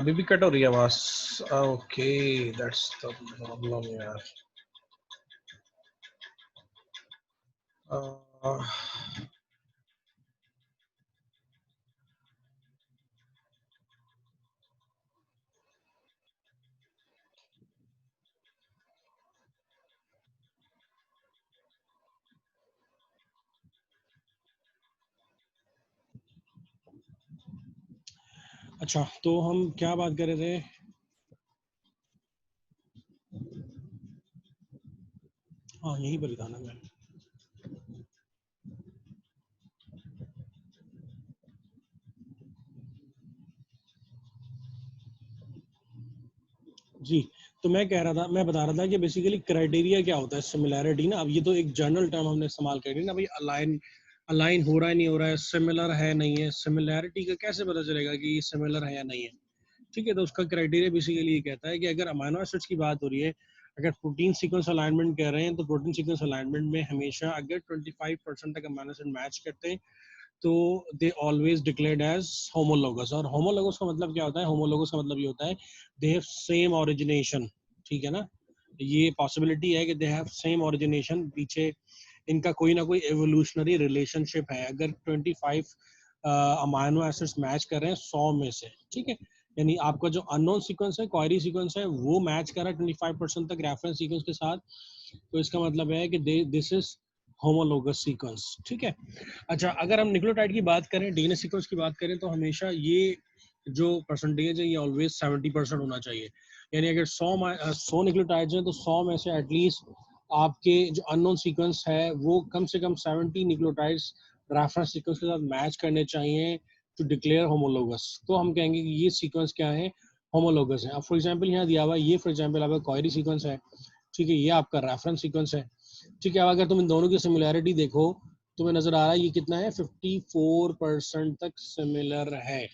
अभी भी कट हो रही है आवाज। ओके, दैट्स द प्रॉब्लम यार। अच्छा, तो हम क्या बात कर रहे थे? हाँ, यहीं पर ही था ना मैं। जी, तो मैं कह रहा था, मैं बता रहा था कि बेसिकली क्राइटेरिया क्या होता है सिमिलैरिटी ना। अब ये तो एक जनरल टर्म हमने इस्तेमाल कर ली ना भाई, अलाइन अलाइन हो रहा है नहीं हो रहा है, सिमिलर है नहीं है। सिमिलैरिटी का कैसे पता चलेगा कि ये सिमिलर है या नहीं है? ठीक है, तो उसका क्राइटेरिया बेसिकली ये कहता है कि अगर अमाइनो एसिड्स की बात हो रही है, अगर प्रोटीन सीक्वेंस अलाइनमेंट कर रहे हैं, तो प्रोटीन सीक्वेंस अलाइनमेंट में हमेशा अगर 25% तक अमाइनो एसिड मैच करते हैं तो they always declared as homologous. और होमोलोगस का मतलब क्या होता है? होमोलोगस का मतलब ये होता है दे हैव सेम ओरिजिनेशन। ठीक है ना, ये पॉसिबिलिटी है कि दे हैव सेम ओरिजिनेशन, पीछे इनका कोई ना कोई एवोल्यूशनरी रिलेशनशिप है। अगर 25 अमाइनो एसिड्स मैच कर रहे हैं 100 में से, ठीक है, यानी आपका जो अननोन सीक्वेंस है, क्वेरी सीक्वेंस है, वो मैच कर रहा है 25% तक रेफरेंस सीक्वेंस के साथ, तो इसका मतलब है कि दिस इज होमोलोगस सीक्वेंस। ठीक है। अच्छा, अगर हम न्यूक्लियोटाइड की बात करें, डीएनए सीक्वेंस की बात करें, तो हमेशा ये जो परसेंटेज है ये ऑलवेज 70% होना चाहिए। यानी अगर 100 न्यूक्लियोटाइड्स हैं तो 100 में से एटलीस्ट आपके जो अननोन सीक्वेंस है वो कम से कम 70 न्यूक्लियोटाइड्स रेफरेंस सीक्वेंस के साथ मैच करने चाहिए टू डिक्लेयर होमोलोगस। तो हम कहेंगे कि ये सीक्वेंस क्या है? होमोलोगस है। अब फॉर एग्जांपल यहाँ दिया हुआ है, ये फॉर एग्जांपल आपका क्वेरी सीक्वेंस है, ठीक है, ये आपका रेफरेंस सीक्वेंस है, ठीक है। अब अगर तुम इन दोनों की सिमिलैरिटी देखो, तुम्हें नजर आ रहा है ये कितना है? 54% तक सिमिलर है,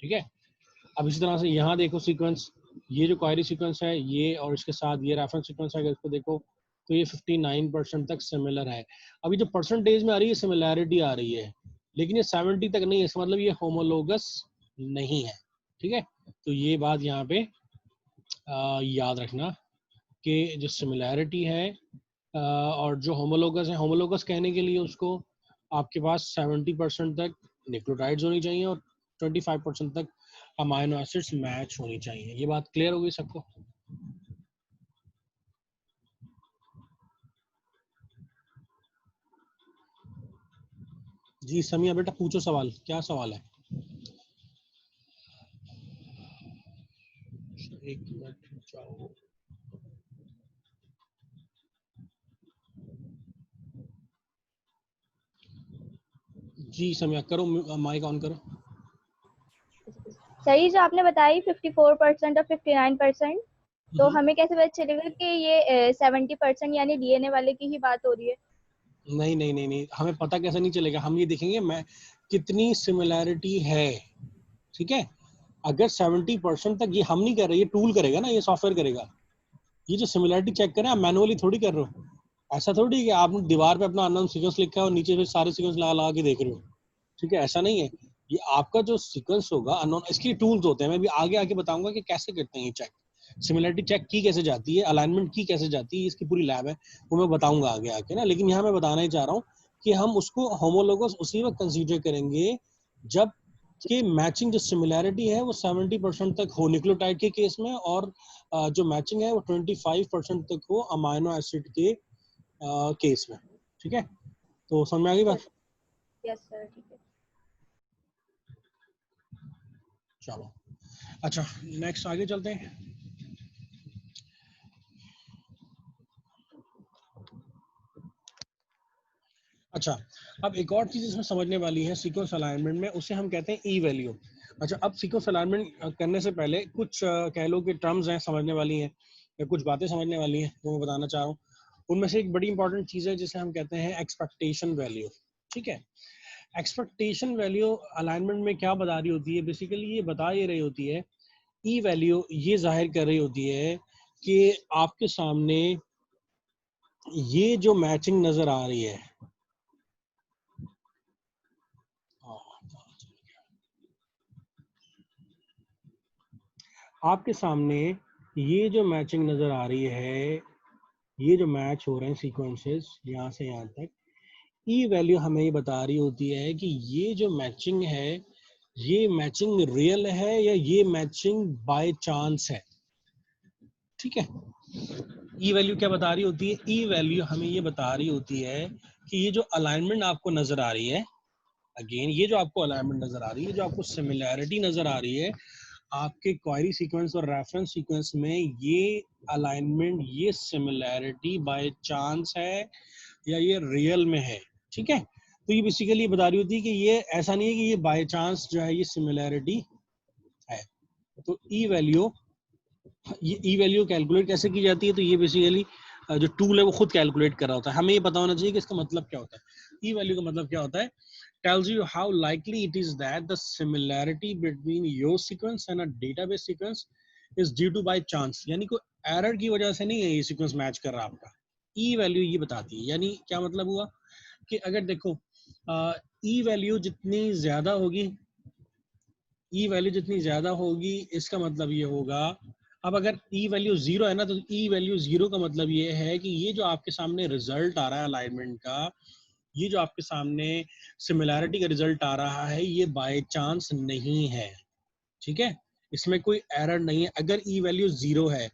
ठीक है। अब इसी तरह से यहाँ देखो सीक्वेंस, ये जो क्वेरी सीक्वेंस है ये, और इसके साथ ये रेफरेंस सीक्वेंस है, अगर इसको देखो तो ये 59% तक सिमिलर है। अभी जो परसेंटेज में आ रही है सिमिलैरिटी आ रही है, लेकिन ये 70 तक नहीं है, इसका मतलब ये होमोलोगस नहीं है, ठीक है। तो ये बात यहाँ पे याद रखना कि जो सिमिलैरिटी है और जो होमोलोगस है, होमोलोगस कहने के लिए उसको आपके पास 70% तक न्यूक्लियोटाइड्स होनी चाहिए और 25% तक अमाइनो एसिड्स मैच होनी चाहिए। ये बात क्लियर हो गई सबको? जी समिया बेटा पूछो सवाल, क्या सवाल है? एक मिनट जाओ। जी समिया करो, माइक ऑन करो। सही जो आपने बताई 54% और 59%, तो हमें कैसे पता चलेगा कि ये 70% यानी डीएनए वाले की ही बात हो रही है? नहीं नहीं नहीं नहीं, हमें पता कैसे नहीं चलेगा? हम ये देखेंगे मैं कितनी सिमिलैरिटी है, ठीक है। अगर 70% तक, ये हम नहीं कर रहे, ये टूल करेगा ना, ये सॉफ्टवेयर करेगा। ये जो सिमिलैरिटी चेक करें आप मैनुअली थोड़ी कर रहे हो। ऐसा थोड़ी है कि आपने दीवार पे अपना अननोन सीक्वेंस लिखा है और नीचे फिर सारे सीक्वेंस लगा लगा के देख रहे हो, ठीक है, ऐसा नहीं है। ये आपका जो सीक्वेंस होगा अननोन, इसके टूल्स होते हैं, मैं भी आगे आके बताऊंगा कि कैसे करते हैं ये चेक। सिमिलरिटी चेक की कैसे जाती है, अलाइनमेंट की कैसे जाती है, इसकी पूरी लैब है, वो मैं बताऊंगा आगे आके ना। लेकिन यहाँ मैं बताना ही चाह रहा हूँ कि हम उसको होमोलोगस उसी वक्त कंसीडर करेंगे जब कि मैचिंग जो सिमिलैरिटी है वो 70% तक हो न्यूक्लियोटाइड के केस में, और जो मैचिंग है वो 25% तक हो अमाइनो एसिड के केस में, ठीक है। तो समझ में आ गई बात? यस सर, ठीक है। चलो, अच्छा नेक्स्ट आगे चलते हैं। अच्छा, अब एक और चीज इसमें समझने वाली है सीक्वेंस अलाइनमेंट में, उसे हम कहते हैं ई वैल्यू। अच्छा, अब सीक्वेंस अलाइनमेंट करने से पहले कुछ कह लो कि टर्म्स हैं समझने वाली हैं, या कुछ बातें समझने वाली हैं वो मैं बताना चाह रहा हूँ। उनमें से एक बड़ी इंपॉर्टेंट चीज है जिसे हम कहते हैं एक्सपेक्टेशन वैल्यू, ठीक है। एक्सपेक्टेशन वैल्यू अलाइनमेंट में क्या बता रही होती है? बेसिकली ये बता ये रही होती है, ई वैल्यू ये जाहिर कर रही होती है कि आपके सामने ये जो मैचिंग नजर आ रही है, आपके सामने ये जो मैचिंग नजर आ रही है, ये जो मैच हो रहे हैं सीक्वेंसेस यहाँ से यहाँ तक, ई वैल्यू हमें ये बता रही होती है कि ये जो मैचिंग है, ये मैचिंग रियल है या ये मैचिंग बाय चांस है। ठीक है, ई वैल्यू क्या बता रही होती है? ई वैल्यू हमें ये बता रही होती है कि ये जो अलाइनमेंट आपको नजर आ रही है, अगेन ये जो आपको अलाइनमेंट नजर आ रही है, जो आपको सिमिलैरिटी नजर आ रही है आपके क्वेरी सीक्वेंस और रेफरेंस सीक्वेंस में, ये अलाइनमेंट, ये सिमिलैरिटी बाय चांस है या ये रियल में है। ठीक है, तो ये बेसिकली बता रही होती है कि ये ऐसा नहीं है कि ये बाय चांस जो है ये सिमिलैरिटी है। तो ई वैल्यू, ये ई वैल्यू कैलकुलेट कैसे की जाती है? तो ये बेसिकली जो टूल है वो खुद कैलकुलेट कर रहा होता है। हमें ये पता होना चाहिए कि इसका मतलब क्या होता है। ई वैल्यू का मतलब क्या होता है? tells you how likely it is that the similarity between your sequence and a database sequence is due to by chance, यानी कोई एरर की वजह से नहीं है ये सीक्वेंस मैच कर रहा आपका। ई वैल्यू ये बताती है, यानी क्या मतलब हुआ कि अगर देखो ई वैल्यू जितनी ज्यादा होगी, ई वैल्यू जितनी ज्यादा होगी, इसका मतलब ये होगा, अब अगर ई वैल्यू जीरो है ना, तो ई वैल्यू जीरो का मतलब ये है कि ये जो आपके सामने रिजल्ट आ रहा है अलाइनमेंट का, ये जो आपके सामने सिमिलैरिटी का रिजल्ट आ रहा है, ये बाय चांस नहीं है। ठीक है, इसमें कोई एरर नहीं है अगर ई वैल्यू जीरो है।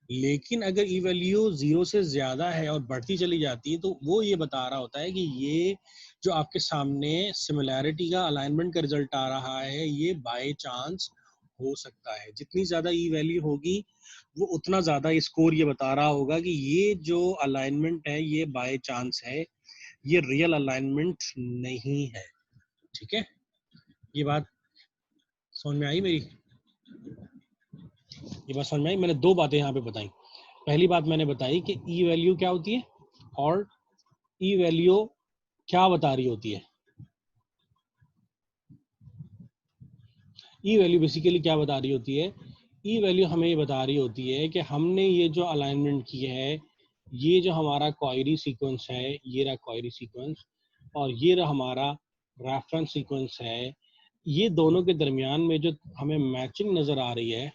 लेकिन अगर ई वैल्यू जीरो से ज्यादा है और बढ़ती चली जाती है, तो वो ये बता रहा होता है कि ये जो आपके सामने सिमिलैरिटी का अलाइनमेंट का रिजल्ट आ रहा है, ये बाय चांस हो सकता है। जितनी ज्यादा ई वैल्यू होगी, वो उतना ज्यादा स्कोर ये बता रहा होगा कि ये जो अलाइनमेंट है ये बाय चांस है, ये रियल अलाइनमेंट नहीं है। ठीक है, ये बात समझ में आई मेरी? ये बात समझ में आई? मैंने दो बातें यहाँ पे बताई। पहली बात मैंने बताई कि ई वैल्यू क्या होती है और ई वैल्यू क्या बता रही होती है। ई वैल्यू बेसिकली क्या बता रही होती है? ई वैल्यू हमें ये बता रही होती है कि हमने ये जो अलाइनमेंट की है, ये जो हमारा क्वेरी सीक्वेंस है, ये रहा क्वेरी सीक्वेंस, और ये रहा हमारा रेफरेंस सीक्वेंस है, ये दोनों के दरमियान में जो हमें मैचिंग नजर आ रही है,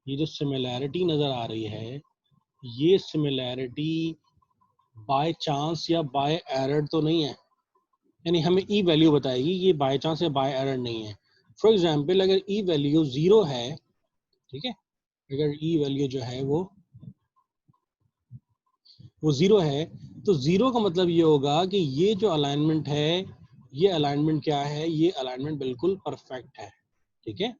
ये जो सिमिलैरिटी नजर आ रही है, ये सिमिलैरिटी बाय चांस या बाय एरर तो नहीं है। यानी हमें ई वैल्यू बताएगी ये बाय चांस या बाय एरर नहीं है। फॉर एग्जाम्पल, अगर ई वैल्यू जीरो है, ठीक है, अगर ई वैल्यू जो है वो जीरो है, तो जीरो का मतलब ये होगा कि ये जो अलाइनमेंट है, ये अलाइनमेंट क्या है? ये अलाइनमेंट बिल्कुल परफेक्ट है। ठीक है,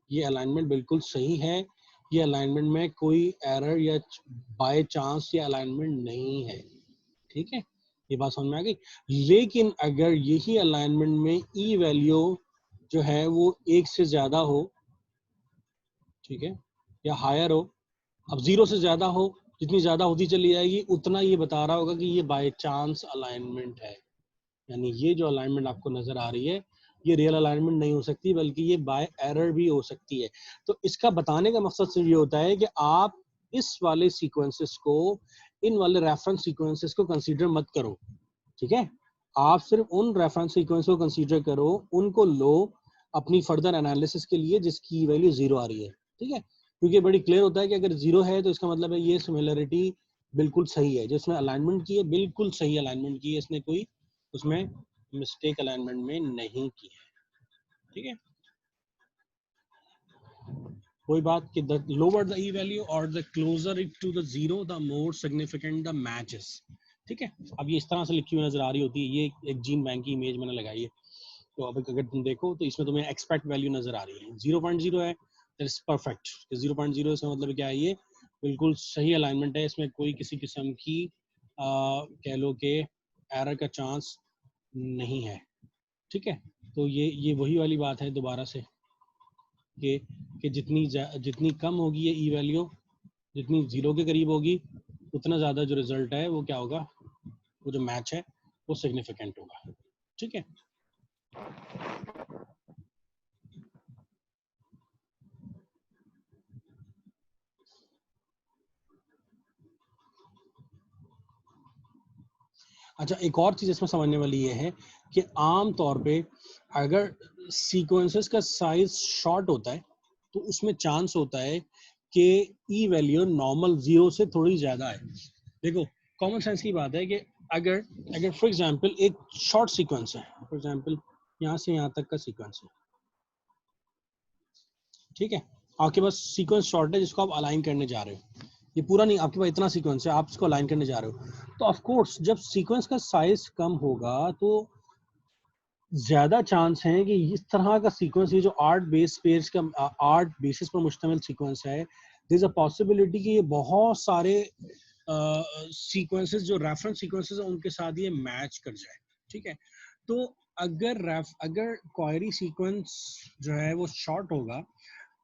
ये अलाइनमेंट बिल्कुल सही है, ये अलाइनमेंट में कोई एरर या बाय चांस या अलाइनमेंट नहीं है। ठीक है, ये बात समझ में आ गई? लेकिन अगर यही अलाइनमेंट में ई वैल्यू जो है वो एक से ज्यादा हो, ठीक है, या हायर हो, अब जीरो से ज्यादा हो, जितनी ज्यादा होती चली जाएगी उतना ये बता रहा होगा कि ये बाय चांस अलाइनमेंट है। यानी ये जो अलाइनमेंट आपको नजर आ रही है, ये रियल अलाइनमेंट नहीं हो सकती, बल्कि ये बाय एरर भी हो सकती है। तो इसका बताने का मकसद सिर्फ ये होता है कि आप इस वाले सीक्वेंसेस को, इन वाले रेफरेंस सीक्वेंसेस को कंसीडर मत करो। ठीक है, आप सिर्फ उन रेफरेंस सीक्वेंस को कंसीडर करो, उनको लो अपनी फर्दर एनालिसिस के लिए जिसकी वैल्यू जीरो आ रही है। ठीक है, क्योंकि बड़ी क्लियर होता है कि अगर जीरो है तो इसका मतलब है ये सिमिलरिटी बिल्कुल सही है, जिसने अलाइनमेंट की है बिल्कुल सही अलाइनमेंट की है, इसने कोई उसमें मिस्टेक अलाइनमेंट में नहीं की है। ठीक है, कोई बात कि the lower the E value और the closer it to the zero the more significant the matches. ठीक है, अब ये इस तरह से लिखी हुई नजर आ रही होती है। ये एक जीन बैंक की इमेज मैंने लगाई है, तो अब अगर तुम देखो तो इसमें तुम्हें एक्सपेक्ट वैल्यू नजर आ रही है 0.0 है, दैट इज परफेक्ट। 0.0 इसका मतलब क्या है? ये बिल्कुल सही अलाइनमेंट है, इसमें कोई किसी किस्म की कह लो कि एरर का चांस नहीं है। ठीक है, तो ये वही वाली बात है दोबारा से कि जितनी कम होगी ये ई वैल्यू, जितनी जीरो के करीब होगी, उतना ज़्यादा जो रिजल्ट है वो क्या होगा? वो जो मैच है वो सिग्निफिकेंट होगा। ठीक है, अच्छा, एक और चीज़ इसमें समझने वाली ये है कि आम तौर पे अगर सीक्वेंसेस का साइज शॉर्ट होता है, तो उसमें चांस होता है कि ई वैल्यू नॉर्मल 0 से थोड़ी ज्यादा है। देखो कॉमन सेंस की बात है कि अगर अगर फॉर एग्जांपल एक शॉर्ट सीक्वेंस है, फॉर एग्जांपल यहाँ से यहाँ तक का सीक्वेंस है, ठीक है, आपके पास सीक्वेंस शॉर्ट है जिसको आप अलाइन करने जा रहे हो, ये पूरा नहीं, आपके पास इतना सीक्वेंस है, आप इसको अलाइन करने जा रहे हो, तो ऑफ कोर्स जब सीक्वेंस का साइज कम होगा तो ज्यादा चांस है कि इस तरह का सीक्वेंस, ये जो 8 बेसिस पर मुश्तमिल सीक्वेंस है, देयर इज अ पॉसिबिलिटी कि ये बहुत सारे सीक्वेंसेस जो रेफरेंस सीक्वेंसेस हैं उनके साथ ये मैच कर जाए, ठीक है। तो अगर क्वेरी सीक्वेंस जो है वो शॉर्ट होगा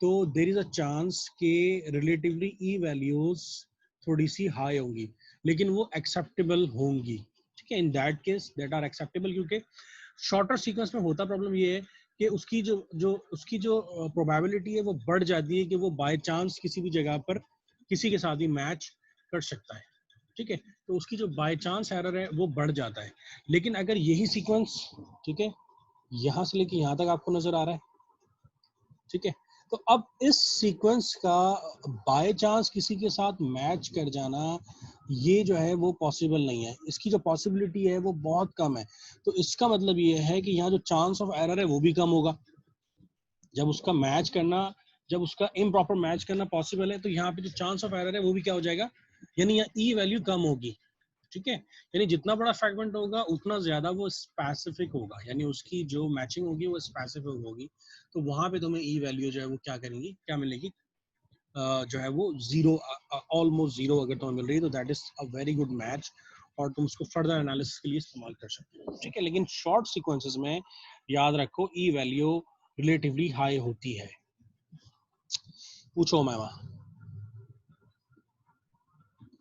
तो देयर इज अ चांस कि रिलेटिवली ई वैल्यूज थोड़ी सी हाई होंगी, लेकिन वो एक्सेप्टेबल होंगी, ठीक है, in that case that are acceptable, क्योंकि शॉर्टर सीक्वेंस में होता प्रॉब्लम ये है कि उसकी जो प्रोबेबिलिटी है वो बढ़ जाती है कि वो बाय चांस किसी भी जगह पर किसी के साथ ही मैच कर सकता है, ठीक है, तो उसकी जो बाय चांस एरर है वो बढ़ जाता है। लेकिन अगर यही सीक्वेंस, ठीक है, यहाँ से लेके यहाँ तक आपको नजर आ रहा है, ठीक है, तो अब इस सीक्वेंस का बाय चांस किसी के साथ मैच कर जाना ये जो है वो पॉसिबल नहीं है, इसकी जो पॉसिबिलिटी है वो बहुत कम है। तो इसका मतलब ये है कि यहाँ जो चांस ऑफ एरर है वो भी कम होगा। जब उसका मैच करना, जब उसका इम्प्रॉपर मैच करना पॉसिबल है तो यहाँ पे जो चांस ऑफ एरर है वो भी क्या हो जाएगा, यानी यहाँ ई वैल्यू कम होगी, ठीक है, यानी जितना बड़ा फ्रैगमेंट होगा उतना ज्यादा वो स्पेसिफिक होगा, यानी उसकी जो मैचिंग होगी वो स्पेसिफिक होगी, तो वहां पे तुम्हें ई वैल्यू जो है वो क्या करेंगी, क्या मिलेगी, जो है वो जीरो, ऑलमोस्ट जीरो अगर तुम्हें मिल रही है तो that is a very good match और तुम उसको फर्दर एनालिसिस के लिए इस्तेमाल कर सकते हो, ठीक है। लेकिन शॉर्ट सीक्वेंसेस में याद रखो ई वैल्यू रिलेटिवली हाई होती है। पूछो मैमा,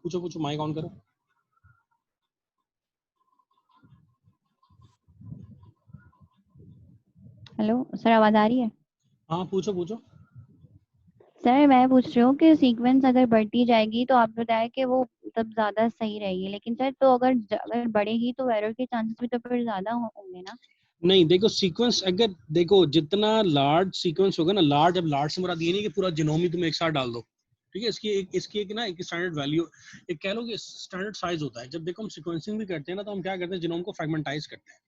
पूछो पूछो, माइक ऑन करो। हेलो सर, आवाज आ रही है? हाँ पूछो पूछो। सर मैं पूछ रही हूँ कि सीक्वेंस अगर बढ़ती जाएगी तो आप बताया कि वो तब ज्यादा सही रहेगी, लेकिन सर तो अगर बढ़ेगी तो एरर के चांसेस भी तो फिर ज्यादा होंगे ना? नहीं देखो सीक्वेंस, अगर देखो जितना लार्ज सीक्वेंस होगा ना, लार्ज, अब लार्ज से मुराद ये नहीं कि पूरा जीनोम ही तुम एक साथ डाल दो, ठीक है, इसकी एक ना एक स्टैंडर्ड वैल्यू, एक कह लो कि स्टैंडर्ड साइज होता है। जब देखो हम सीक्वेंसिंग भी करते हैं ना तो हम क्या करते हैं, जीनोम को फ्रेगमेंटाइज करते हैं।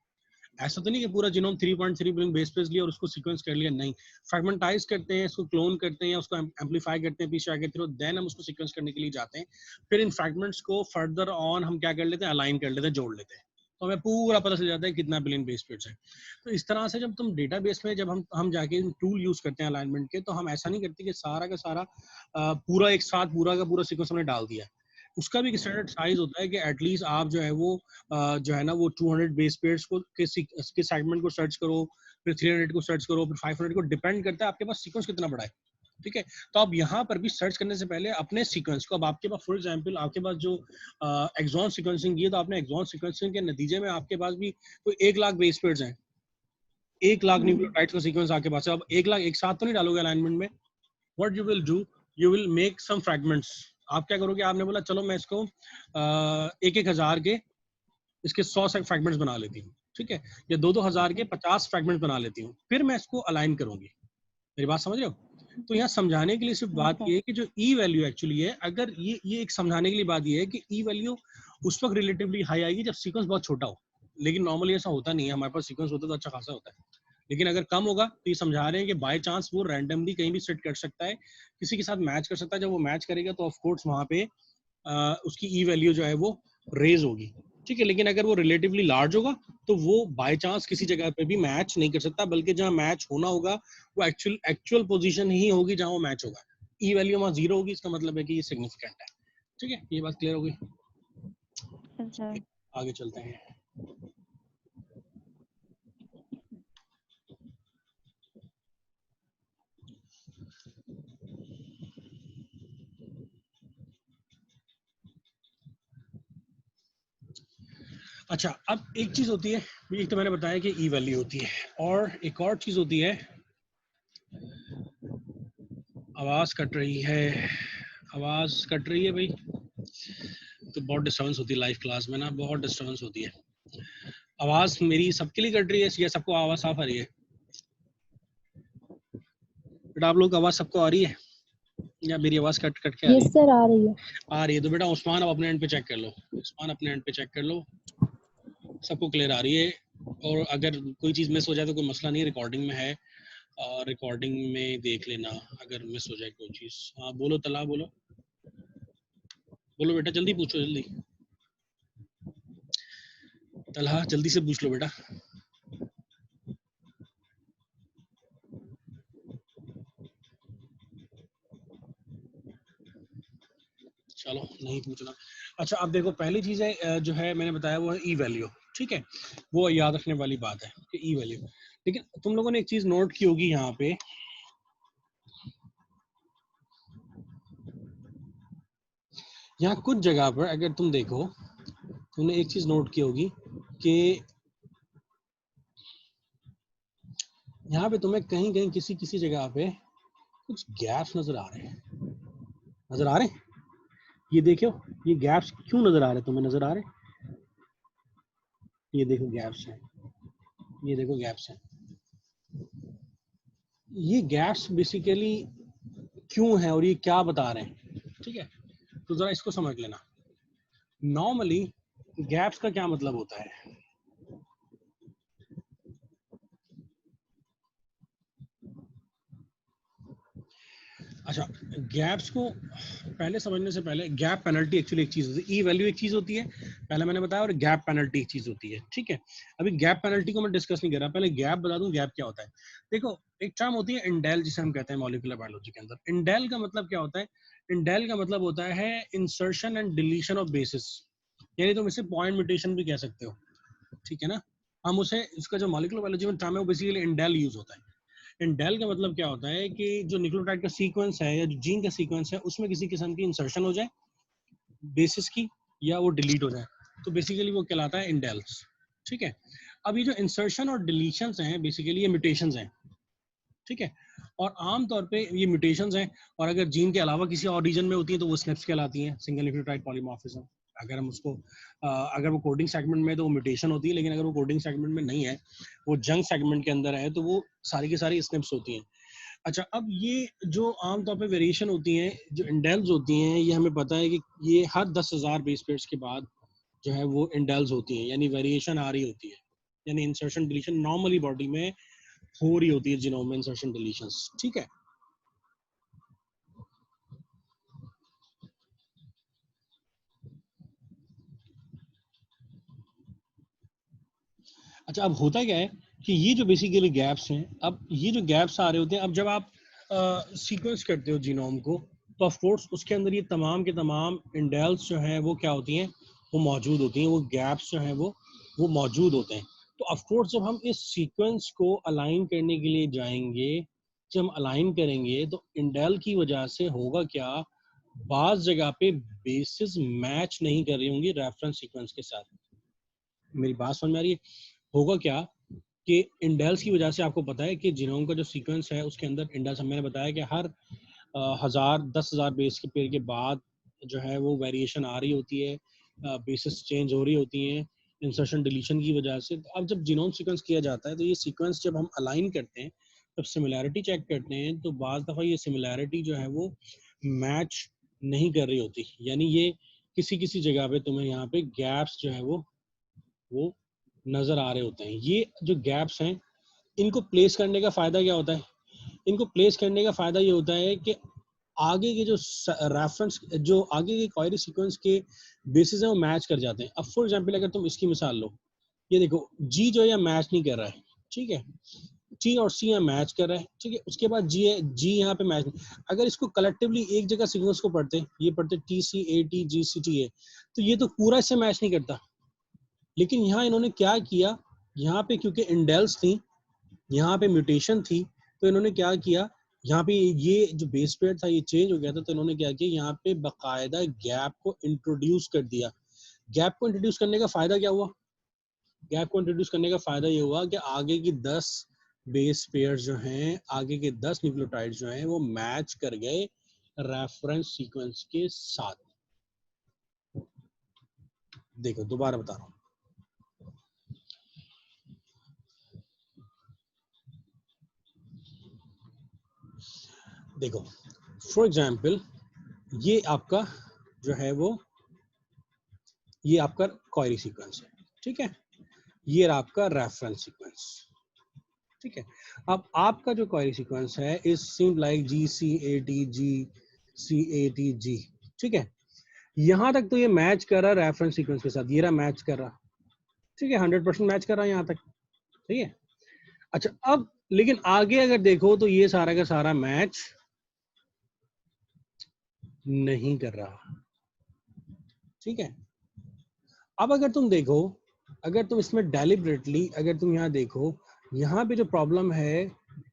ऐसा तो नहीं कि पूरा जीनोम 3.3 बिलियन बेस पेज लिया और उसको सीक्वेंस कर लिया, नहीं, फ्रेगमेंटाइज करते हैं, इसको क्लोन करते हैं, उसको एम्पलीफाई करते हैं पीछे आगे थ्रू, देन हम उसको सीक्वेंस करने के लिए जाते हैं। फिर इन फ्रैगमेंट्स को फर्दर ऑन हम क्या कर लेते हैं, अलाइन कर लेते हैं, जोड़ लेते हैं, तो हमें पूरा पता चल जाता है कितना बिलियन बेस पेज है। तो इस तरह से जब तुम डेटाबेस में जब हम जाके टूल यूज करते हैं अलाइनमेंट के, तो हम ऐसा नहीं करते कि सारा का सारा पूरा एक साथ पूरा का पूरा सीक्वेंस हमने डाल दिया। उसका भी एक स्टैंडर्ड साइज होता है कि एटलीस्ट आप जो है वो जो है ना वो 200 बेस पेयर्स को के सेगमेंट को सर्च करो, फिर 300 को सर्च करो, फिर 500 को, डिपेंड करता है आपके पास सीक्वेंस कितना बड़ा है, ठीक है। तो आप यहाँ पर भी सर्च करने से पहले अपने सीक्वेंस को, अब आपके पास फॉर एग्जांपल आपके पास जो एक्सॉन सीक्वेंसिंग की है, तो आपने एक्सॉन सीक्वेंसिंग के नतीजे में आपके पास भी कोई 1 लाख बेस पेयर्स हैं, 1 लाख न्यूक्लियोटाइड्स का सीक्वेंस आपके पास है। अब 1 लाख एक साथ तो नहीं डालोगे अलाइनमेंट में, what you will do, you will make some fragments. आप क्या करोगे, आपने बोला चलो मैं इसको 1,000 के इसके 100 फ्रैगमेंट्स बना लेती हूँ, ठीक है, या 2,000 के 50 फ्रैगमेंट्स बना लेती हूँ, फिर मैं इसको अलाइन करूंगी। मेरी बात समझ रहे हो? तो यहाँ समझाने के लिए सिर्फ बात ये है कि जो ई वैल्यू एक्चुअली है, अगर ये एक समझाने के लिए बात ये है कि ई वैल्यू उस वक्त रिलेटिवली हाई आएगी जब सीक्वेंस बहुत छोटा हो, लेकिन नॉर्मली ऐसा होता नहीं है, हमारे पास सीक्वेंस होता है तो अच्छा खासा होता है, लेकिन अगर कम होगा तो ये समझा रहे हैं कि बाय चांस वो रैंडमली कहीं भी सेट कर सकता है, किसी के साथ मैच कर सकता है, जब वो मैच करेगा तो ऑफ कोर्स वहां पे उसकी ई वैल्यू जो है वो रेज होगी, ठीक है। लेकिन अगर वो रिलेटिवली लार्ज होगा तो वो बाय चांस किसी जगह पे भी मैच नहीं कर सकता, बल्कि जहां मैच होना होगा वो एक्चुअल पोजीशन ही होगी जहां वो मैच होगा। ई वैल्यू वहां 0 होगी, इसका मतलब है कि ये सिग्निफिकेंट है, ठीक है, ये बात क्लियर हो गई। सर आगे चलते हैं। अच्छा, अब एक चीज होती है, एक तो मैंने बताया कि ई वैल्यू होती है, और एक और चीज होती है, आवाज कट रही है, आवाज कट रही है भाई, तो बहुत डिस्टर्बेंस होती है लाइव क्लास में ना, बहुत डिस्टर्बेंस होती है। आवाज मेरी सबके लिए कट रही है या सबको आवाज साफ आ रही है? बट आप लोग की आवाज सबको आ रही है या मेरी आवाज कट कट के आ रही यस सर, आ रही है। है? आ रही है तो बेटा उस्मान अब अपने एंड पे चेक कर लो, उस्मान अपने एंड पे चेक कर लो, सबको क्लियर आ रही है। और अगर कोई चीज मिस हो जाए तो कोई मसला नहीं, रिकॉर्डिंग में है, रिकॉर्डिंग में देख लेना अगर मिस हो जाए कोई चीज। हाँ बोलो तला, बोलो बोलो बेटा, जल्दी पूछो, जल्दी तलहा जल्दी से पूछ लो बेटा। चलो नहीं पूछना। अच्छा अब देखो पहली चीज है जो है मैंने बताया वो है ई वैल्यू, ठीक है, वो याद रखने वाली बात है कि ई वैल्यू। लेकिन तुम लोगों ने एक चीज नोट की होगी यहाँ पे, यहाँ कुछ जगह पर अगर तुम देखो, तुमने एक चीज नोट की होगी कि यहाँ पे तुम्हें कहीं कहीं किसी किसी जगह पे कुछ गैप्स नजर आ रहे हैं, नजर आ रहे हैं। ये देखो, ये गैप्स क्यों नजर आ रहे हैं, तुम्हें नजर आ रहे हैं? ये देखो गैप्स हैं, ये देखो गैप्स हैं। ये गैप्स बेसिकली क्यों है और ये क्या बता रहे हैं, ठीक है, तो जरा इसको समझ लेना। नॉर्मली गैप्स का क्या मतलब होता है? अच्छा, गैप्स को पहले समझने से पहले गैप पेनल्टी एक्चुअली एक चीज होती है, ई वैल्यू एक चीज होती है, पहले मैंने बताया, और गैप पेनल्टी एक चीज होती है, ठीक है। अभी गैप पेनल्टी को मैं डिस्कस नहीं कर रहा, पहले गैप बता दूं गैप क्या होता है। देखो एक टर्म होती है इंडेल, जिसे हम कहते हैं मॉलिक्यूलर बायोलॉजी के अंदर। इंडेल का मतलब क्या होता है? इंडेल का मतलब होता है insertion and deletion of basis, यानी तुम इसे पॉइंट म्यूटेशन भी कह सकते हो, ठीक है ना। हम उसे, इसका जो मॉलिक्यूलर बायोलॉजी में टर्म है वो बेसिकली इंडेल यूज होता है। इंडेल का मतलब क्या होता है कि जो न्यूक्लियोटाइड का सीक्वेंस है या जो जीन का सीक्वेंस है उसमें किसी किस्म की इंसर्शन हो जाए बेसिस की, या वो डिलीट हो जाए, तो बेसिकली वो कहलाता है इंडेल्स, ठीक है। अब ये जो इंसर्शन और डिलीशंस हैं बेसिकली ये म्यूटेशंस हैं, ठीक है। और आमतौर पे ये म्यूटेशंस हैं, और अगर जीन के अलावा किसी और रीजन में होती है तो वो स्नेप्स कहलाती हैं, सिंगल न्यूक्लियोटाइड पॉलीमॉर्फिज्म। अगर हम उसको अगर वो कोडिंग सेगमेंट में तो वो म्यूटेशन होती है, लेकिन अगर वो कोडिंग सेगमेंट में नहीं है, वो जंक सेगमेंट के अंदर है, तो वो सारी की सारी स्नेप्स होती हैं। अच्छा अब ये जो आमतौर पे वेरिएशन होती हैं, जो इंडेल्स होती हैं, ये हमें पता है कि ये हर 10,000 बेस पेयर्स के बाद जो है वो इंडेल्स होती हैं, यानी वेरिएशन आ रही होती है, यानी इंसर्शन डिलीशन नॉर्मली बॉडी में हो रही होती है, जीनोम में इंसर्शन डिलीशंस, ठीक है। अच्छा अब होता क्या है कि ये जो बेसिकली गैप्स हैं, अब ये जो गैप्स आ रहे होते हैं, अब जब आप सीक्वेंस करते हो जीनोम को, तो ऑफ कोर्स उसके अंदर ये तमाम के तमाम इंडेल्स जो हैं वो क्या होती हैं, वो मौजूद होती हैं, वो गैप्स जो हैं वो मौजूद होते हैं। तो ऑफ कोर्स जब हम इस सीक्वेंस को अलाइन करने के लिए जाएंगे, जब हम अलाइन करेंगे तो इंडेल की वजह से होगा क्या, बाज जगह पे बेसिस मैच नहीं कर रही होंगी रेफरेंस सीक्वेंस के साथ। मेरी बात समझ में आ रही है? होगा क्या कि इंडेल्स की वजह से, आपको पता है कि जीनोम का जो सीक्वेंस है उसके अंदर इंडेल्स, मैंने बताया कि हर 10,000 बेस के पेयर के बाद जो है वो वेरिएशन आ रही होती है, बेसिस चेंज हो रही होती हैं इंसर्शन डिलीशन की वजह से। तो अब जब जीनोम सीक्वेंस किया जाता है तो ये सीक्वेंस जब हम अलाइन करते हैं, जब सिमिलैरिटी चेक करते हैं, तो बाज़ दफ़ा ये सिमिलैरिटी जो है वो मैच नहीं कर रही होती, यानी ये किसी किसी जगह पे तुम्हें यहाँ पे गैप्स जो है वो नजर आ रहे होते हैं। ये जो गैप्स हैं, इनको प्लेस करने का फायदा क्या होता है? इनको प्लेस करने का फायदा ये होता है कि आगे के जो रेफरेंस, जो आगे के क्वेरी सीक्वेंस के बेसिस हैं वो मैच कर जाते हैं। अब फॉर एग्जांपल अगर तुम इसकी मिसाल लो, ये देखो जी जो है मैच नहीं कर रहा है, ठीक है, टी और सी यहाँ मैच कर रहा है, ठीक है, उसके बाद जी है, जी यहाँ पे मैच नहीं। अगर इसको कलेक्टिवली एक जगह सीक्वेंस को पढ़ते, ये पढ़ते T C A T G C T A, तो ये तो पूरा इससे मैच नहीं करता। लेकिन यहाँ इन्होंने क्या किया, यहाँ पे क्योंकि इंडेल्स थी, यहाँ पे म्यूटेशन थी, तो इन्होंने क्या किया, यहाँ पे ये जो बेस पेयर था ये चेंज हो गया था, तो इन्होंने क्या किया, यहाँ पे बाकायदा गैप को इंट्रोड्यूस कर दिया। गैप को इंट्रोड्यूस करने का फायदा क्या हुआ? गैप को इंट्रोड्यूस करने का फायदा ये हुआ कि आगे की 10 बेस पेयर जो हैं, आगे के 10 न्यूक्लियोटाइड जो हैं वो मैच कर गए रेफरेंस सीक्वेंस के साथ। देखो दोबारा बता रहा हूँ, देखो फॉर एग्जाम्पल ये आपका जो है वो ये आपका क्वेरी सीक्वेंस है, ठीक है, ये रहा आपका रेफरेंस सीक्वेंस, ठीक है। अब आपका जो क्वेरी सीक्वेंस है इज सीम लाइक GCAT, ठीक है। यहाँ तक तो ये मैच कर रहा है रेफरेंस सीक्वेंस के साथ, ये रहा मैच कर रहा, ठीक है, 100% मैच कर रहा है यहाँ तक, ठीक है। अच्छा अब लेकिन आगे अगर देखो तो ये सारा का सारा मैच नहीं कर रहा, ठीक है। अब अगर तुम देखो, अगर तुम इसमें डेलिबरेटली अगर तुम यहाँ देखो, यहाँ पे जो प्रॉब्लम है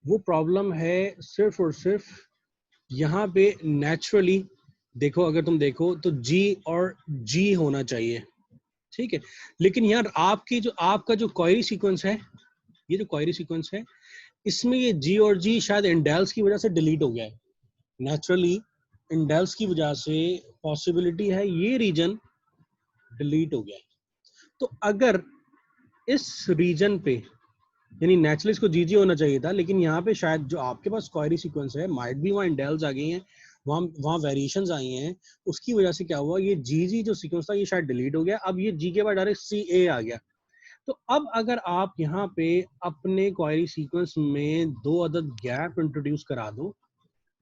वो प्रॉब्लम है सिर्फ और सिर्फ यहाँ पे नेचुरली देखो, अगर तुम देखो तो G और G होना चाहिए, ठीक है। लेकिन यार आपका जो क्वेरी सीक्वेंस है, ये जो क्वेरी सीक्वेंस है इसमें ये G और G शायद इंडेल्स की वजह से डिलीट हो गया है नेचुरली, इंडेल्स की वजह से पॉसिबिलिटी है ये रीजन डिलीट हो गया है। तो अगर इस रीजन पे यानी नेचुरली इसको जीजी होना चाहिए था, लेकिन यहाँ पे शायद जो आपके पास क्वेरी सीक्वेंस है माइट भी वहाँ इंडेल्स आ गई हैं, वहाँ वेरिएशंस आई हैं, उसकी वजह से क्या हुआ ये जीजी जो सीक्वेंस था ये शायद डिलीट हो गया, अब ये जी के बाद डायरेक्ट CA आ गया। तो अब अगर आप यहाँ पे अपने क्वेरी सीक्वेंस में 2 अदद गैप इंट्रोड्यूस करा दो,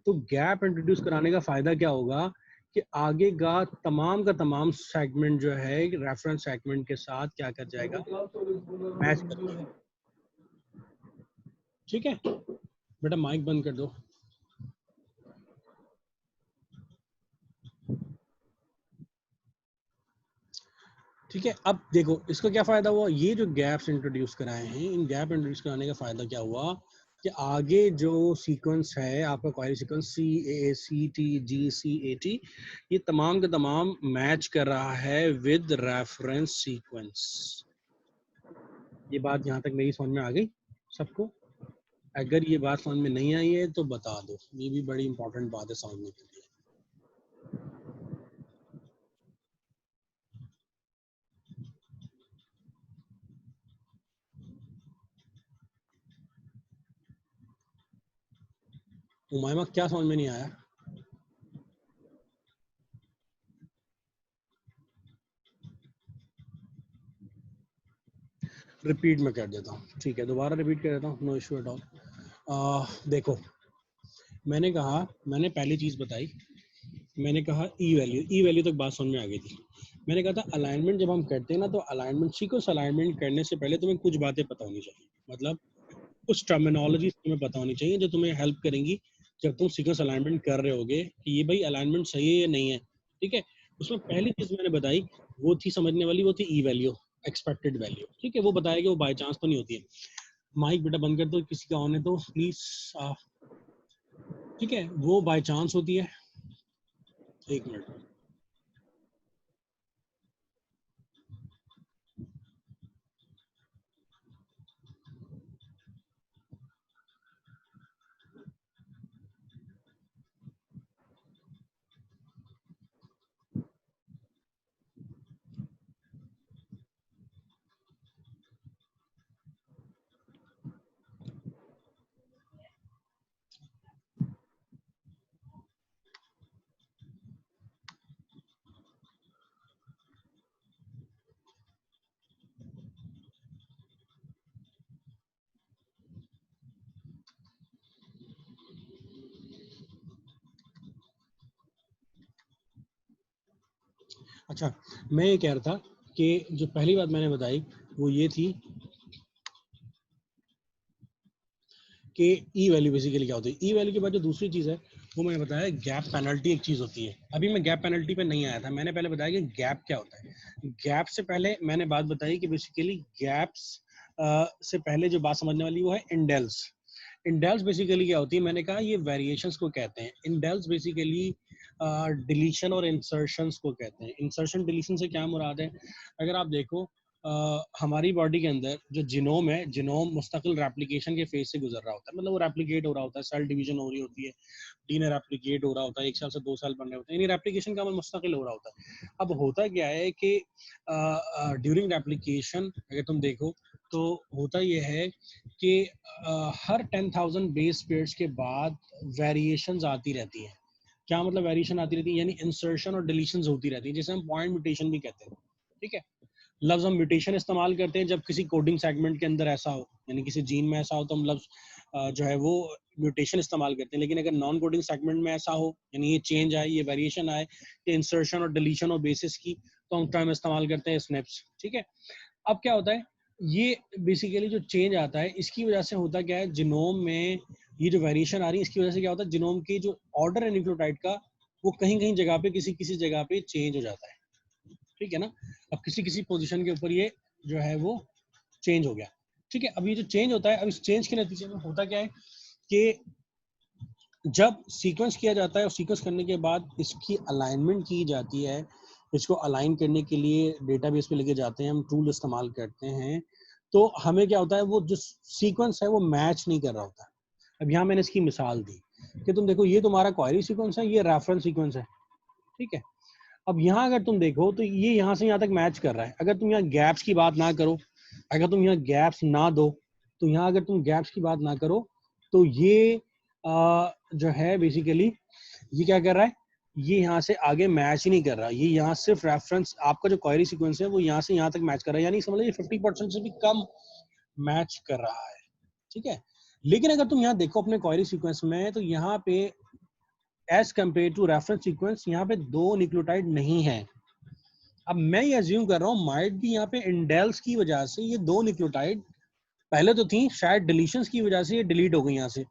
तो गैप इंट्रोड्यूस कराने का फायदा क्या होगा कि आगे का तमाम सेगमेंट जो है रेफरेंस सेगमेंट के साथ क्या कर जाएगा, मैच कर जाएगा, ठीक है। बेटा माइक बंद कर दो। ठीक है, अब देखो इसका क्या फायदा हुआ, ये जो गैप्स इंट्रोड्यूस कराए हैं, इन गैप इंट्रोड्यूस कराने का फायदा क्या हुआ कि आगे जो सीक्वेंस है आपका क्वेरी सीक्वेंस CACTGCAT ये तमाम का तमाम मैच कर रहा है विद रेफरेंस सीक्वेंस। ये बात यहाँ तक मेरी समझ में आ गई सबको? अगर ये बात समझ में नहीं आई है तो बता दो, ये भी बड़ी इंपॉर्टेंट बात है समझने के लिए। उमायमा क्या समझ में नहीं आया? रिपीट में कर देता हूँ, ठीक है, दोबारा रिपीट कर देता हूँ, नो इशू एट ऑल। देखो मैंने कहा, मैंने पहली चीज बताई, मैंने कहा ई वैल्यू तक बात समझ में आ गई थी। मैंने कहा था अलाइनमेंट जब हम करते हैं ना तो अलाइनमेंट सीक्वेंस अलाइनमेंट करने से पहले तुम्हें कुछ बातें पता होनी चाहिए, मतलब कुछ टर्मिनोलॉजी तुम्हें पता होनी चाहिए जो तुम्हें हेल्प करेंगी जब तुम सीक्वेंस अलाइनमेंट कर रहे होगे कि ये भाई अलाइनमेंट सही है या नहीं है, ठीक है। उसमें पहली चीज मैंने बताई वो थी समझने वाली, वो थी ई वैल्यू, एक्सपेक्टेड वैल्यू, ठीक है। वो बताया कि वो बाय चांस तो नहीं होती है। माइक बेटा बंद कर दो, किसी का ऑन है तो प्लीज, ठीक है, वो बाय चांस होती है। एक मिनट, अच्छा मैं ये कह रहा था कि जो पहली बात मैंने बताई वो ये थी कि ई वैल्यू बेसिकली क्या होती है। ई वैल्यू के बाद जो दूसरी चीज़ है वो मैंने बताया गैप पेनल्टी एक चीज़ होती है। अभी मैं गैप पेनल्टी पे नहीं आया था, मैंने पहले बताया कि गैप क्या होता है। गैप से पहले मैंने बात बताई कि बेसिकली गैप्स से पहले जो बात समझने वाली वो है इंडेल्स। इंडेल्स बेसिकली क्या होती है, मैंने कहा ये वेरिएशंस को कहते हैं। इंडेल्स बेसिकली डिलीशन और इंसर्शंस को कहते हैं। इंसर्शन डिलीशन से क्या मुराद है, अगर आप देखो हमारी बॉडी के अंदर जो जिनोम है, जिनोम मुस्तकिल रेप्लिकेशन के फेज से गुजर रहा होता है, मतलब वो रेप्लिकेट हो रहा होता है, सेल डिवीजन हो रही होती है, डीएनए रेप्लिकेट हो रहा होता है, 1 साल से 2 साल बनने होते हैं, यानी रेप्लिकेशन का अमल मुस्तकिल हो रहा होता है। अब होता क्या है कि ड्यूरिंग रेप्लिकेशन अगर तुम देखो तो होता ये है कि हर 10,000 बेस पेयर्स के बाद वेरिएशंस आती रहती हैं। क्या मतलब वेरिएशन आती रहती है? यानी इंसर्शन और डिलीशंस होती रहती है, जिसे हम पॉइंट म्यूटेशन भी कहते हैं। ठीक है, लफ्ज हम म्यूटेशन इस्तेमाल करते हैं जब किसी कोडिंग सेगमेंट के अंदर ऐसा हो, यानी किसी जीन में ऐसा हो तो हम लफ्ज जो है वो म्यूटेशन इस्तेमाल करते हैं। लेकिन अगर नॉन कोडिंग सेगमेंट में ऐसा हो, यानी ये चेंज आए, ये वेरिएशन आए, ये इंसर्शन और डिलीशन और बेसिस की, तो हम टर्म इस्तेमाल करते हैं स्नेप्स। ठीक है, अब क्या होता है, ये बेसिकली जो चेंज आता है इसकी वजह से होता क्या है, जीनोम में ये जो वेरिएशन आ रही है इसकी वजह से क्या होता है, जीनोम की जो ऑर्डर है न्यूक्लियोटाइड का वो कहीं कहीं जगह पे किसी जगह पे चेंज हो जाता है। ठीक है ना, अब किसी पोजीशन के ऊपर ये जो है वो चेंज हो गया। ठीक है, अब ये जो चेंज होता है, अब इस चेंज के नतीजे में होता क्या है कि जब सीक्वेंस किया जाता है और सीक्वेंस करने के बाद इसकी अलाइनमेंट की जाती है, इसको अलाइन करने के लिए डेटाबेस पे लेके जाते हैं, हम टूल इस्तेमाल करते हैं, तो हमें क्या होता है, वो जो सीक्वेंस है वो मैच नहीं कर रहा होता। अब यहाँ मैंने इसकी मिसाल दी कि तुम देखो ये तुम्हारा क्वेरी सीक्वेंस है, ये रेफरेंस सीक्वेंस है। ठीक है, अब यहाँ अगर तुम देखो तो ये यहाँ से यहाँ तक मैच कर रहा है। अगर तुम यहाँ गैप्स की बात ना करो, अगर तुम यहाँ गैप्स ना दो, तो यहाँ अगर तुम गैप्स की बात ना करो तो ये जो है बेसिकली ये क्या कर रहा है, ये यहाँ से आगे मैच ही नहीं कर रहा। ये यहाँ सिर्फ रेफरेंस, आपका जो क्वेरी सीक्वेंस है वो यहाँ से यहाँ तक मैच कर रहा है, यानी समझ लीजिए 50% से भी कम मैच कर रहा है। ठीक है, लेकिन अगर तुम यहाँ देखो अपने क्वेरी सीक्वेंस में, तो यहाँ पे as compare to reference sequence यहाँ पे 2 न्यूक्लियोटाइड नहीं है। अब मैं ये अज्यूम कर रहा हूँ माइट भी यहाँ पे इंडेल्स की वजह से ये 2 न्यूक्लियोटाइड पहले तो थी, शायद डिलीशंस की वजह से ये डिलीट हो गई यहाँ से।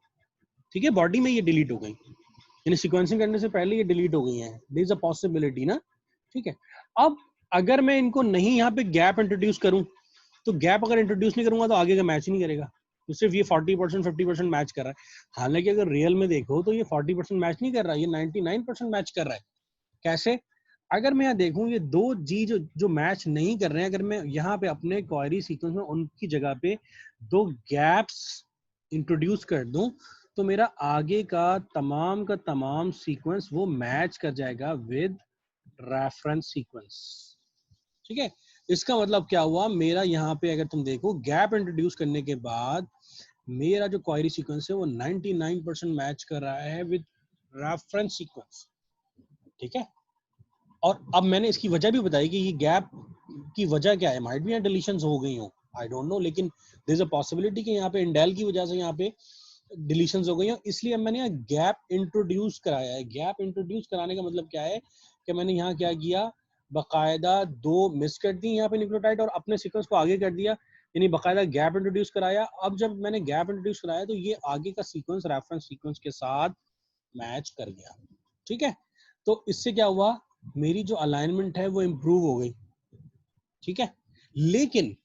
ठीक है, बॉडी में ये डिलीट हो गई, यानी सीक्वेंसिंग करने से पहले ये डिलीट हो गई हैं। देयर इज अ पॉसिबिलिटी ना। ठीक है, अब अगर मैं इनको नहीं यहाँ पे गैप इंट्रोड्यूस करूँ, तो गैप अगर इंट्रोड्यूस नहीं करूंगा तो आगे का मैच नहीं करेगा, तो सिर्फ ये 40% 50% मैच कर रहा है। हालांकि अगर रियल में देखो तो ये 40% मैच नहीं कर रहा है, ये 99% मैच कर रहा है। कैसे? अगर मैं यहाँ देखूं ये दो जी जो मैच नहीं कर रहे हैं, अगर मैं यहाँ पे अपने क्वेरी सीक्वेंस में उनकी जगह पे 2 गैप्स इंट्रोड्यूस कर दूं, तो मेरा आगे का तमाम सीक्वेंस वो मैच कर जाएगा विद रेफरेंस सीक्वेंस। ठीक है, इसका मतलब क्या हुआ, मेरा यहाँ पे अगर तुम देखो गैप इंट्रोड्यूस करने के बाद मेरा जो क्वेरी सीक्वेंस है वो 99% मैच कर रहा है विद रेफरेंस सीक्वेंस। ठीक है, और अब मैंने इसकी वजह भी बताई कि ये गैप की वजह क्या है। माइट भी यहाँ डिलीशंस हो गई हो, आई डोंट नो, लेकिन देयर इज अ पॉसिबिलिटी कि यहाँ पे इंडेल की वजह से यहाँ पे डिलीशंस हो गई हो, इसलिए अब मैंने यहाँ गैप इंट्रोड्यूस कराया है। गैप इंट्रोड्यूस कराने का मतलब क्या है कि मैंने यहाँ क्या किया, बाकायदा 2 मिस कर दी यहाँ पे न्यूक्लियोटाइड और अपने सीक्वेंस को आगे कर दिया, यानी बाकायदा गैप इंट्रोड्यूस कराया। अब जब मैंने गैप इंट्रोड्यूस कराया तो ये आगे का सीक्वेंस रेफरेंस सीक्वेंस के साथ मैच कर गया। ठीक है, तो इससे क्या हुआ, मेरी जो अलाइनमेंट है वो इम्प्रूव हो गई। ठीक है, लेकिन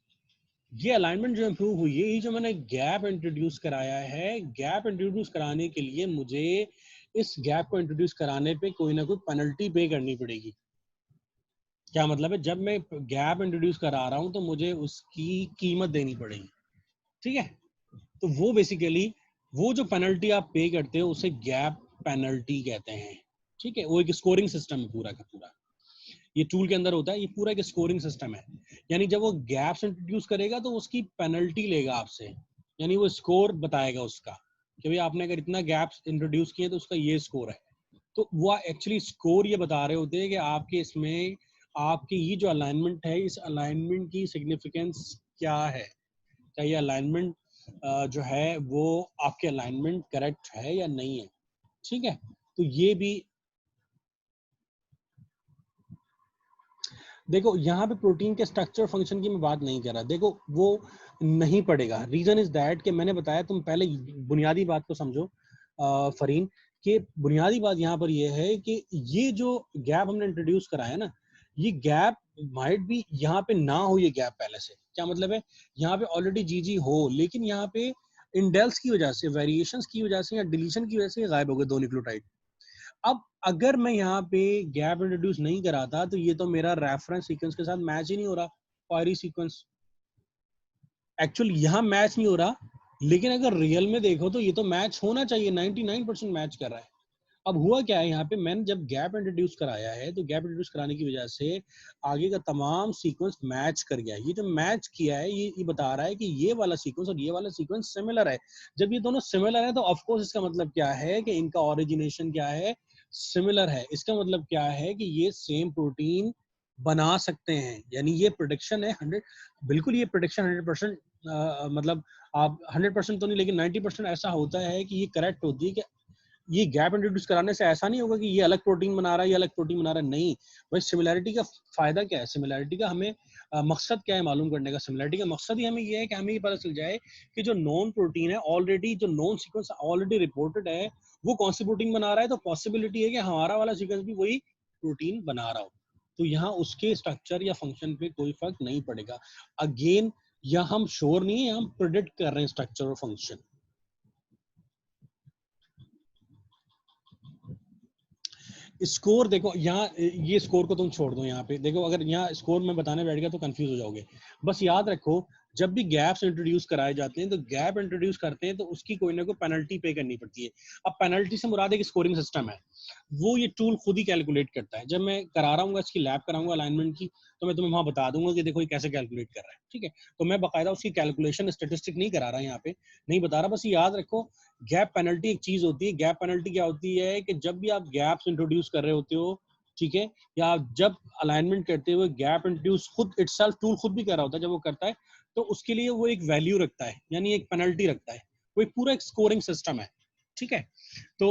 ये अलाइनमेंट जो इम्प्रूव हुई है, ये जो मैंने गैप इंट्रोड्यूस कराया है, गैप इंट्रोड्यूस कराने के लिए मुझे इस गैप को इंट्रोड्यूस कराने पे कोई ना कोई पेनल्टी पे करनी पड़ेगी। क्या मतलब है, जब मैं गैप इंट्रोड्यूस करा रहा हूं तो मुझे उसकी कीमत देनी पड़ेगी। ठीक है, तो वो बेसिकली वो जो पेनल्टी आप पे करते हो उसे गैप पेनल्टी कहते हैं। ठीक है, वो एक स्कोरिंग सिस्टम है पूरा का पूरा, ये टूल के अंदर होता है, ये पूरा एक स्कोरिंग सिस्टम है। यानी जब वो गैप्स इंट्रोड्यूस करेगा तो उसकी पेनल्टी लेगा आपसे, यानी वो स्कोर बताएगा उसका कि भाई आपने अगर इतना गैप्स इंट्रोड्यूस किए तो उसका ये स्कोर है। तो वो एक्चुअली स्कोर ये बता रहे होते हैं कि आपके इसमें आपकी ये जो अलाइनमेंट है, इस अलाइनमेंट की सिग्निफिकेंस क्या है, क्या ये अलाइनमेंट जो है वो आपके अलाइनमेंट करेक्ट है या नहीं है। ठीक है, तो ये भी देखो, यहाँ पे प्रोटीन के स्ट्रक्चर फंक्शन की मैं बात नहीं कर रहा, देखो वो नहीं पड़ेगा। रीजन इज दैट कि मैंने बताया, तुम पहले बुनियादी बात को समझो फरीन, कि बुनियादी बात यहाँ पर ये है कि ये जो गैप हमने इंट्रोड्यूस कराया ना, ये गैप माइट भी यहाँ पे ना हो, ये गैप पहले से। क्या मतलब है, यहाँ पे ऑलरेडी जीजी हो, लेकिन यहाँ पे इंडेल्स की वजह से, वेरिएशंस की वजह से या डिलीशन की वजह से गायब हो गए 2 न्यूक्लियोटाइड। अब अगर मैं यहाँ पे गैप इंट्रोड्यूस नहीं कराता तो ये तो मेरा रेफरेंस सीक्वेंस के साथ मैच ही नहीं हो रहा, क्वेरी सीक्वेंस एक्चुअली यहाँ मैच नहीं हो रहा। लेकिन अगर रियल में देखो तो ये तो मैच होना चाहिए, 99% मैच कर रहा है। अब हुआ क्या है यहाँ पे, मैंने जब गैप इंट्रोड्यूस कराया है तो गैप इंट्रोड्यूस कराने की वजह से आगे का तमाम सीक्वेंस मैच कर गया है। ये जो मैच किया है ये बता रहा है कि ये वाला सीक्वेंस और ये वाला सीक्वेंस सिमिलर है। जब ये दोनों सिमिलर है तो ऑफ कोर्स इसका मतलब क्या है कि इनका ओरिजिनेशन क्या है, सिमिलर है। इसका मतलब क्या है कि ये सेम प्रोटीन बना सकते हैं, यानी ये प्रोडिक्शन है 100, बिल्कुल ये प्रोडिक्शन 100%, मतलब आप 100% तो नहीं लेकिन 90% ऐसा होता है कि ये करेक्ट होती है कि ये गैप इंट्रोड्यूस कराने से ऐसा नहीं होगा कि ये अलग प्रोटीन बना रहा है, ये अलग प्रोटीन बना रहा है, नहीं भाई। सिमिलैरिटी का फायदा क्या है, सिमिलैरिटी का हमें मकसद क्या है मालूम करने का। सिमिलैरिटी का मकसद ही हमें ये है कि हमें ये पता चल जाए कि जो नॉन प्रोटीन है ऑलरेडी, जो नॉन सीक्वेंस ऑलरेडी रिपोर्टेड है, वो कौन सी प्रोटीन बना रहा है, तो पॉसिबिलिटी है कि हमारा वाला सीक्वेंस भी वही प्रोटीन बना रहा हो। तो यहाँ उसके स्ट्रक्चर या फंक्शन पे कोई फर्क नहीं पड़ेगा। अगेन यहाँ हम श्योर नहीं है, हम प्रिडिक्ट कर रहे हैं स्ट्रक्चर और फंक्शन। स्कोर देखो यहाँ, ये स्कोर को तुम छोड़ दो यहाँ पे, देखो अगर यहाँ स्कोर में बताने बैठ गया तो कंफ्यूज हो जाओगे। बस याद रखो जब भी गैप्स इंट्रोड्यूस कराए जाते हैं तो गैप इंट्रोड्यूस करते हैं तो उसकी कोई ना कोई पेनल्टी पे करनी पड़ती है। अब पेनल्टी से मुराद एक स्कोरिंग सिस्टम है, वो ये टूल खुद ही कैलकुलेट करता है। जब मैं करा रहा हूँ इसकी लैब कराऊंगा अलाइनमेंट की, तो मैं तुम्हें वहां बता दूंगा कि देखो ये कैसे कैलकुलेट कर रहा है, ठीक है। तो मैं बाकायदा उसकी कैलकुलेशन स्टेटिस्टिक नहीं करा रहा यहाँ पे, नहीं बता रहा, बस याद रखो गैप पेनल्टी एक चीज होती है। गैप पेनल्टी क्या होती है कि जब भी आप गैप्स इंट्रोड्यूस कर रहे होते हो, ठीक है, या जब अलाइनमेंट करते हुए गैप इंट्रोड्यूस खुद इटसेल्फ टूल खुद भी कर रहा होता है, जब वो करता है तो उसके लिए वो एक वैल्यू रखता है, यानी एक पेनल्टी रखता है, वो एक पूरा एक स्कोरिंग सिस्टम है, ठीक है। तो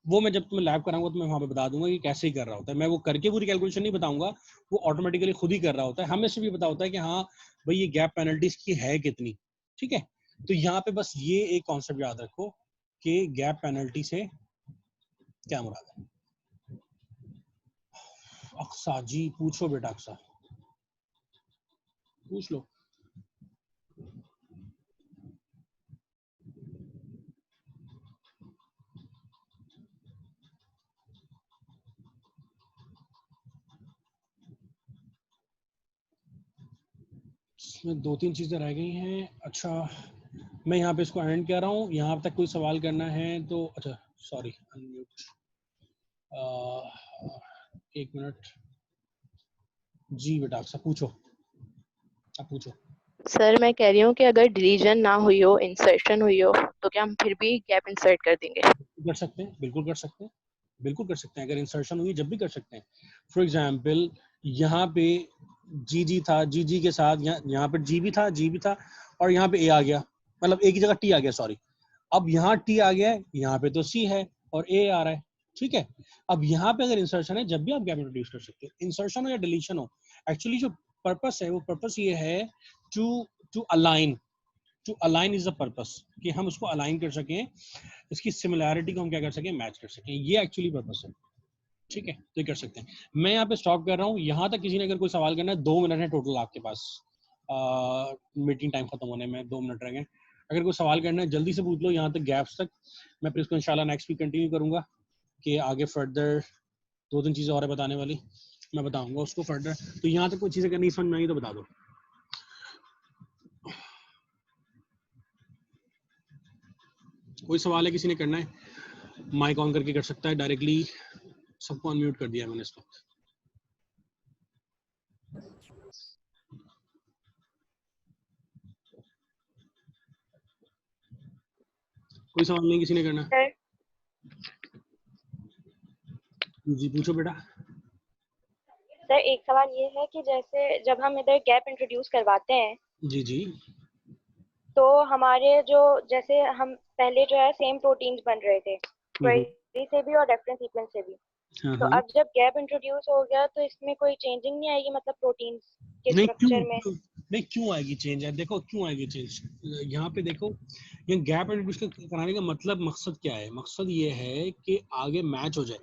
वो मैं जब तुम्हें लैब कराऊंगा तो मैं वहां पे बता दूंगा कि कैसे ही कर रहा होता है। मैं वो करके पूरी कैलकुलेशन नहीं बताऊंगा, वो ऑटोमेटिकली खुद ही कर रहा होता है। हमें से भी पता होता है कि हाँ भाई ये गैप पेनल्टीज की है कितनी, ठीक है। तो यहाँ पे बस ये एक कॉन्सेप्ट याद रखो कि गैप पेनल्टी से क्या मुराद है। अक्सा जी पूछो बेटा, अक्सा पूछ लो। इसमें 2-3 चीजें रह गई हैं। अच्छा मैं यहाँ पे इसको एंड कर रहा हूँ, यहाँ तक कोई सवाल करना है तो, अच्छा सॉरी अनम्यूट, 1 मिनट जी बेटा, अक्सा पूछो, आप पूछो। सर मैं कह रही हूँ कि अगर डिलीजन ना हुई हो, इंसर्शन हुई हो, तो क्या हम फिर भी गैप इंसर्ट कर देंगे? कर सकते हैं, बिल्कुल कर सकते हैं, बिल्कुल कर सकते हैं। अगर इंसर्शन हुई जब भी कर सकते हैं। फॉर एग्जाम्पल यहाँ पे जी था, जी के साथ यहाँ पे जी भी था और यहाँ पे ए आ गया, मतलब ए की जगह टी आ गया, सॉरी। अब यहाँ टी आ गया है, यहाँ पे तो सी है और ए आ रहा है, ठीक है। अब यहाँ पे अगर इंसर्शन है जब भी आप गैप इंट्रोड्यूस कर सकते हो, इंसर्शन हो या डिलीशन हो। एक्चुअली जो पर्पस है वो पर्पस ये है to align is the purpose, कि हम उसको अलाइन कर सकें, इसकी सिमिलैरिटी को हम क्या कर सकें, मैच कर सकें, ये एक्चुअली पर्पस है, ठीक है। तो ये कर सकते हैं। मैं यहाँ पे स्टॉप कर रहा हूँ, यहाँ तक किसी ने अगर कोई सवाल करना है, 2 मिनट है टोटल आपके पास, मीटिंग टाइम खत्म होने में 2 मिनट रह गए। अगर कोई सवाल करना है जल्दी से पूछ लो यहाँ तक गैप्स तक, मैं फिर इसको इंशाल्लाह नेक्स्ट वीक कंटिन्यू करूंगा कि आगे फर्दर 2-3 चीजें और है बताने वाली, मैं बताऊंगा उसको फर्दर। तो यहाँ तक कोई चीजें करनी समझ में आई तो बता दो। कोई सवाल है किसी ने करना है, माइक ऑन करके कर सकता है डायरेक्टली, सबको अनम्यूट कर दिया मैंने इस वक्त। कोई सवाल नहीं किसी ने करना? सर जी पूछो बेटा। सर एक सवाल ये है कि जैसे जब हम इधर गैप इंट्रोड्यूस करवाते हैं, जी तो हमारे जो, जैसे हम पहले जो है सेम प्रोटीन्स बन रहे थे, क्वेरी से भी और रेफरेंस सीक्वेंस से भी, तो अब जब गैप इंट्रोड्यूस हो गया तो इसमें कोई चेंजिंग नहीं आएगी, मतलब प्रोटीन्स के स्ट्रक्चर में? नहीं क्यों आएगी चेंज है, देखो क्यों आएगी चेंज। यहाँ पे देखो, ये गैप इंट्रोड्यूस कराने का मतलब, मकसद क्या है, मकसद ये है कि आगे मैच हो जाए,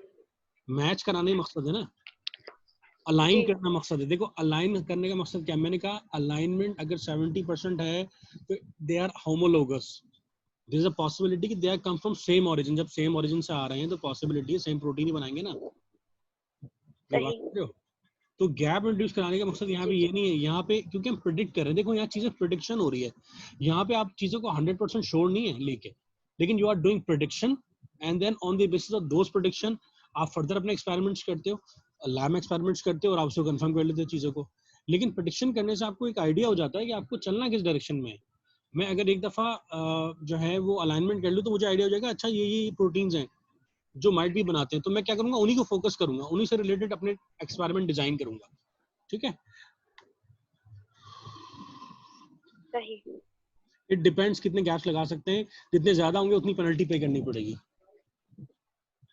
मैच कराने का मकसद है ना, अलाइन करना मकसद है। देखो अलाइन करने का मकसद क्या है, मैंने कहा अलाइनमेंट अगर 70% है तो they are homologous, there is a possibility कि they are come from same origin. जब सेम ओरिजिन से आ रहे हैं तो पॉसिबिलिटी है सेम प्रोटीन ही बनाएंगे ना, तो गैप इंट्रोड्यूस कराने का मकसद यहाँ पे ये नहीं है। यहाँ पे क्योंकि हम प्रिडिक्ट कर रहे हैं, देखो यहाँ चीजें प्रिडिक्शन हो रही है, यहाँ पे आप चीजों को 100% श्योर नहीं है लेके, लेकिन you are doing prediction and then on the basis of those prediction आप फर्दर अपने एक्सपेरिमेंट्स करते हो, लैब में एक्सपेरिमेंट्स करते हो और आप उसको कंफर्म कर लेते हो चीज़ों को। लेकिन प्रेडिक्शन करने से आपको एक आइडिया हो जाता है कि आपको चलना किस डायरेक्शन में है। मैं अगर एक दफ़ा जो है वो अलाइनमेंट कर लूँ तो मुझे आइडिया हो जाएगा, अच्छा ये प्रोटीन्स हैं जो माइट भी बनाते हैं, तो मैं क्या करूँगा, उन्हीं को फोकस करूँगा, उन्हीं से रिलेटेड अपने एक्सपेरिमेंट डिजाइन करूँगा। ठीक है, सही। इट डिपेंड्स कितने गैप्स लगा सकते हैं, जितने ज्यादा होंगे उतनी पेनल्टी पे करनी पड़ेगी।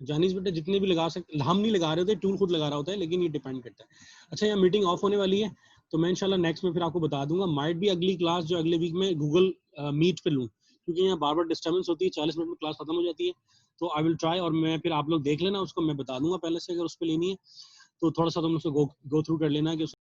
जानिस बेटा जितने भी लगा सकते, हम नहीं लगा रहे होते, टूल खुद लगा रहा होता है, लेकिन ये डिपेंड करता है। अच्छा, यहाँ मीटिंग ऑफ होने वाली है, तो मैं इंशाल्लाह नेक्स्ट में फिर आपको बता दूंगा। माइट भी अगली क्लास जो अगले वीक में गूगल मीट पे लूँ, क्योंकि यहाँ बार बार डिस्टर्बेंस होती है, 40 मिनट में क्लास खत्म हो जाती है। तो आई विल ट्राई, और मैं फिर आप लोग देख लेना उसको, मैं बता दूंगा पहले से अगर उस पर लेनी है तो थोड़ा सा तुम उसको गो थ्रू कर लेना कि